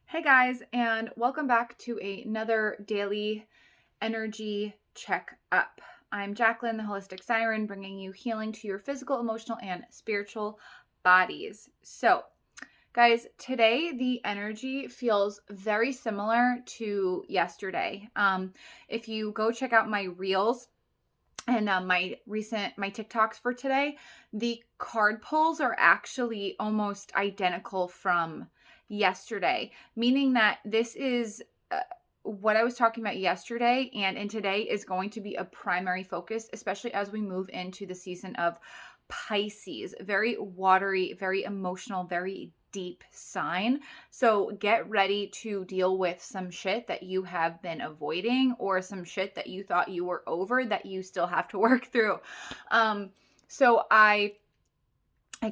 Hey guys, and welcome back to another daily energy check up. I'm Jacqueline, the Holistic Siren, bringing you healing to your physical, emotional, and spiritual bodies. So, guys, today the energy feels very similar to yesterday. If you go check out my reels and my TikToks for today, the card pulls are actually almost identical from yesterday, meaning that this is what I was talking about yesterday and in today is going to be a primary focus, especially as we move into the season of Pisces. Very watery, very emotional, very deep sign. So get ready to deal with some shit that you have been avoiding or some shit that you thought you were over that you still have to work through. So I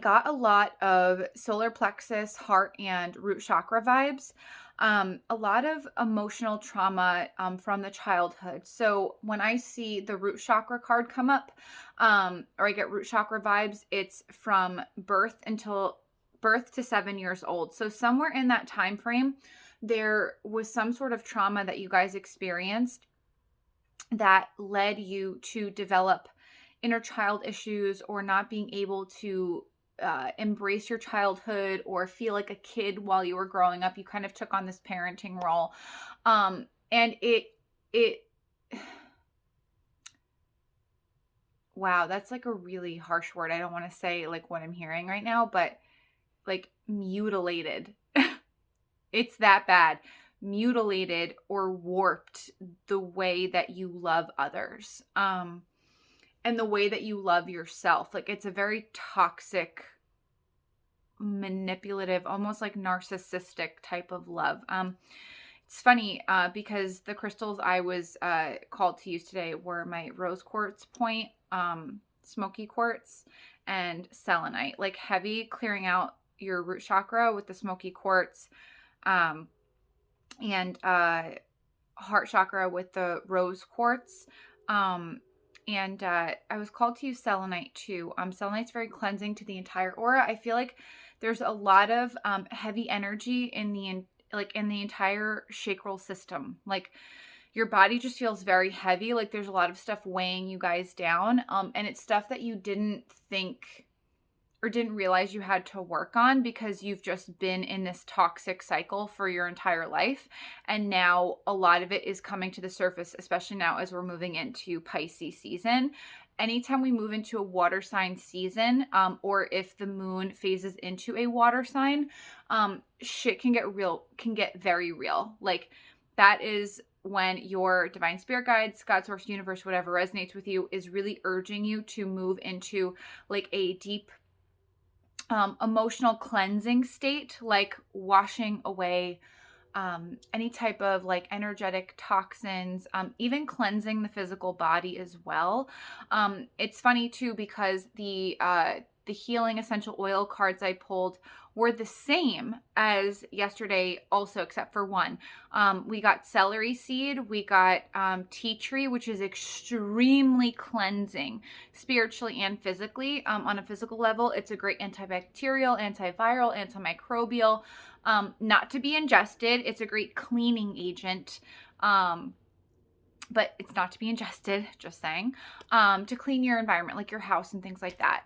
got a lot of solar plexus, heart, and root chakra vibes. A lot of emotional trauma from the childhood. So when I see the root chakra card come up, or I get root chakra vibes, it's from birth to 7 years old. So somewhere in that time frame, there was some sort of trauma that you guys experienced that led you to develop inner child issues or not being able to embrace your childhood or feel like a kid while you were growing up. You kind of took on this parenting role. And it, wow, that's like a really harsh word. I don't want to say like what I'm hearing right now, but like mutilated. It's that bad. Mutilated or warped the way that you love others. And the way that you love yourself. Like it's a very toxic, manipulative, almost like narcissistic type of love. It's funny because the crystals I was called to use today were my rose quartz point, smoky quartz, and selenite. Like heavy clearing out your root chakra with the smoky quartz, and heart chakra with the rose quartz. And I was called to use selenite too. Selenite's very cleansing to the entire aura. I feel like there's a lot of heavy energy in the entire chakral system. Like your body just feels very heavy. Like there's a lot of stuff weighing you guys down. And it's stuff that you didn't think or didn't realize you had to work on because you've just been in this toxic cycle for your entire life. And now a lot of it is coming to the surface, especially now as we're moving into Pisces season. Anytime we move into a water sign season, or if the moon phases into a water sign, shit can get very real. Like that is when your divine spirit guides, God, source, universe, whatever resonates with you is really urging you to move into like a deep emotional cleansing state, like washing away any type of like energetic toxins, even cleansing the physical body as well. It's funny too because the healing essential oil cards I pulled were the same as yesterday also, except for one. We got celery seed, we got tea tree, which is extremely cleansing spiritually and physically. On a physical level, it's a great antibacterial, antiviral, antimicrobial, not to be ingested. It's a great cleaning agent. But it's not to be ingested, just saying, to clean your environment, like your house and things like that.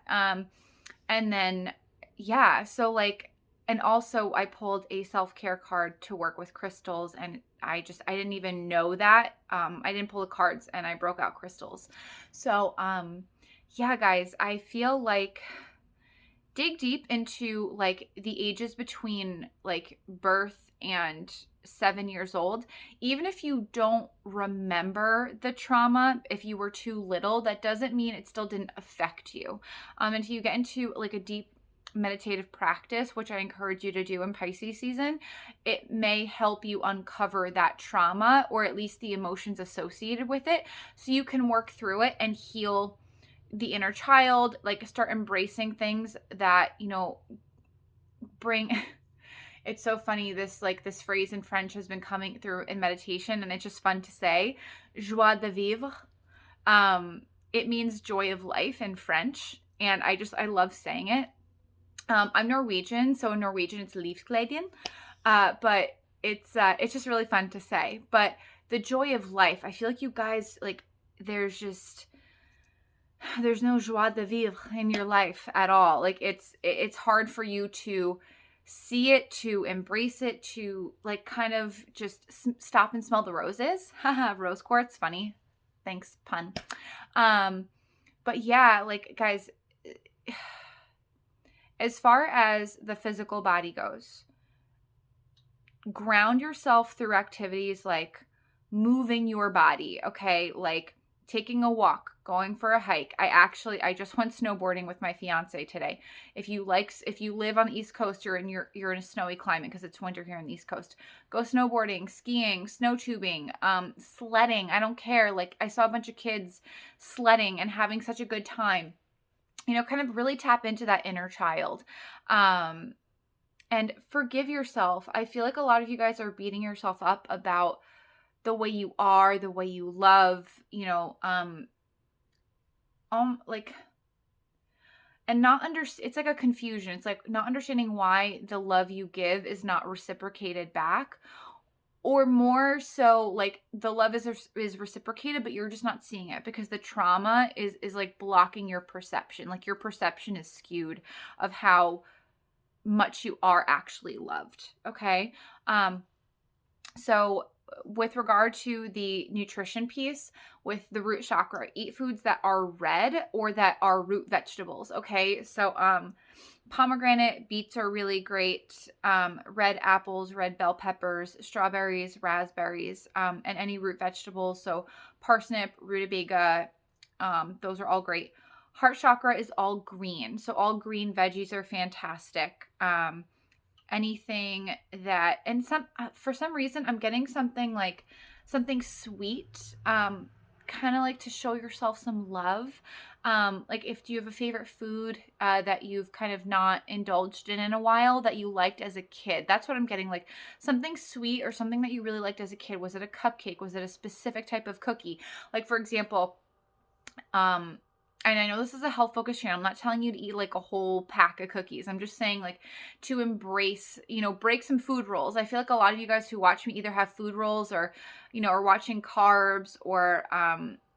And then, yeah, so like, and also I pulled a self-care card to work with crystals, and I didn't even know that. I didn't pull the cards and I broke out crystals. So, yeah, guys, I feel like dig deep into like the ages between like birth and 7 years old. Even if you don't remember the trauma, if you were too little, that doesn't mean it still didn't affect you. Until you get into like a deep meditative practice, which I encourage you to do in Pisces season, it may help you uncover that trauma or at least the emotions associated with it so you can work through it and heal the inner child, like start embracing things that, bring it's so funny, this phrase in French has been coming through in meditation, and it's just fun to say, joie de vivre. It means joy of life in French, and I love saying it. I'm Norwegian, so in Norwegian it's livsgleden, but it's just really fun to say. But the joy of life, I feel like you guys, like, there's no joie de vivre in your life at all. Like, it's hard for you to see it, to embrace it, to like kind of just stop and smell the roses. Haha, rose quartz, funny. Thanks, pun. But yeah, like, guys, as far as the physical body goes, ground yourself through activities like moving your body, okay? Like taking a walk, going for a hike. I just went snowboarding with my fiance today. If you live on the East Coast, you're in a snowy climate because it's winter here on the East Coast. Go snowboarding, skiing, snow tubing, sledding. I don't care. Like, I saw a bunch of kids sledding and having such a good time. Kind of really tap into that inner child. And forgive yourself. I feel like a lot of you guys are beating yourself up about the way you are, the way you love, like, and it's like a confusion. It's like not understanding why the love you give is not reciprocated back, or more so like the love is reciprocated, but you're just not seeing it because the trauma is like blocking your perception. Like, your perception is skewed of how much you are actually loved. Okay. So with regard to the nutrition piece with the root chakra, eat foods that are red or that are root vegetables. Okay. So, pomegranate, beets are really great. Red apples, red bell peppers, strawberries, raspberries, and any root vegetables. So parsnip, rutabaga, those are all great. Heart chakra is all green. So all green veggies are fantastic. Anything that, and for some reason, I'm getting something sweet, kind of like to show yourself some love. Like, do you have a favorite food that you've kind of not indulged in a while that you liked as a kid? That's what I'm getting, like something sweet or something that you really liked as a kid. Was it a cupcake? Was it a specific type of cookie? Like, for example, and I know this is a health focused channel. I'm not telling you to eat like a whole pack of cookies. I'm just saying, like, to embrace, break some food rules. I feel like a lot of you guys who watch me either have food rules or, are watching carbs or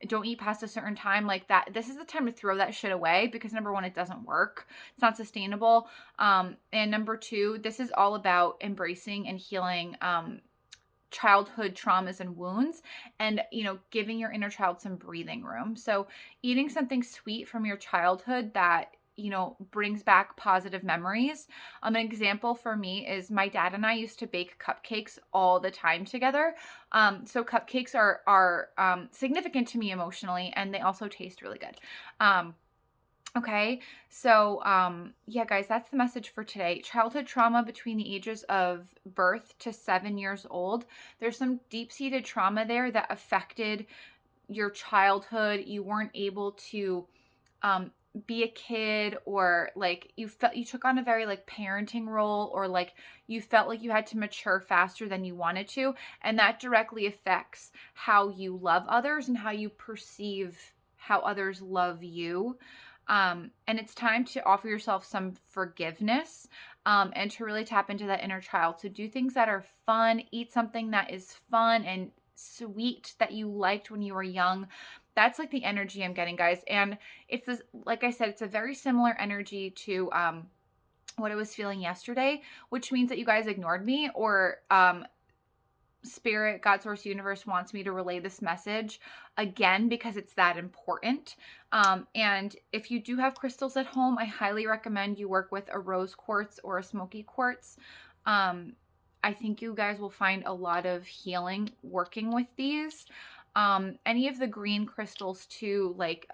don't eat past a certain time like that. This is the time to throw that shit away because number one, it doesn't work. It's not sustainable. And number two, this is all about embracing and healing childhood traumas and wounds and giving your inner child some breathing room. So eating something sweet from your childhood that brings back positive memories. An example for me is my dad and I used to bake cupcakes all the time together. So cupcakes are significant to me emotionally, and they also taste really good. Okay, so yeah, guys, that's the message for today. Childhood trauma between the ages of birth to 7 years old. There's some deep-seated trauma there that affected your childhood. You weren't able to be a kid, or like you took on a very like parenting role, or like you felt like you had to mature faster than you wanted to, and that directly affects how you love others and how you perceive how others love you. And it's time to offer yourself some forgiveness, and to really tap into that inner child. So do things that are fun, eat something that is fun and sweet that you liked when you were young. That's like the energy I'm getting, guys. And it's this, like I said, it's a very similar energy to, what I was feeling yesterday, which means that you guys ignored me, or, Spirit, God, Source, Universe wants me to relay this message again because it's that important. And if you do have crystals at home, I highly recommend you work with a rose quartz or a smoky quartz. I think you guys will find a lot of healing working with these. Any of the green crystals too, like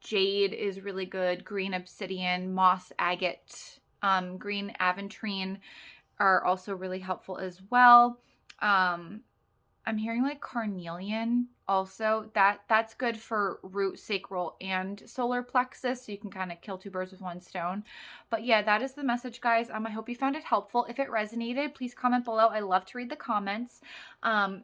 jade is really good, green obsidian, moss agate, green aventurine are also really helpful as well. I'm hearing like carnelian also. That's good for root, sacral, and solar plexus, so you can kind of kill two birds with one stone. But yeah, that is the message, guys. I hope you found it helpful. If it resonated, please comment below. I love to read the comments.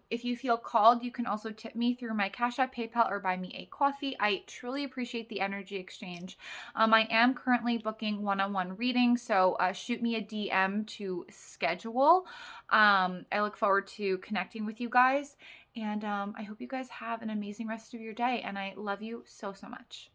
If you feel called, you can also tip me through my Cash App, PayPal, or buy me a coffee. I truly appreciate the energy exchange. I am currently booking one-on-one readings, so shoot me a DM to schedule. I look forward to connecting with you guys, and I hope you guys have an amazing rest of your day, and I love you so, so much.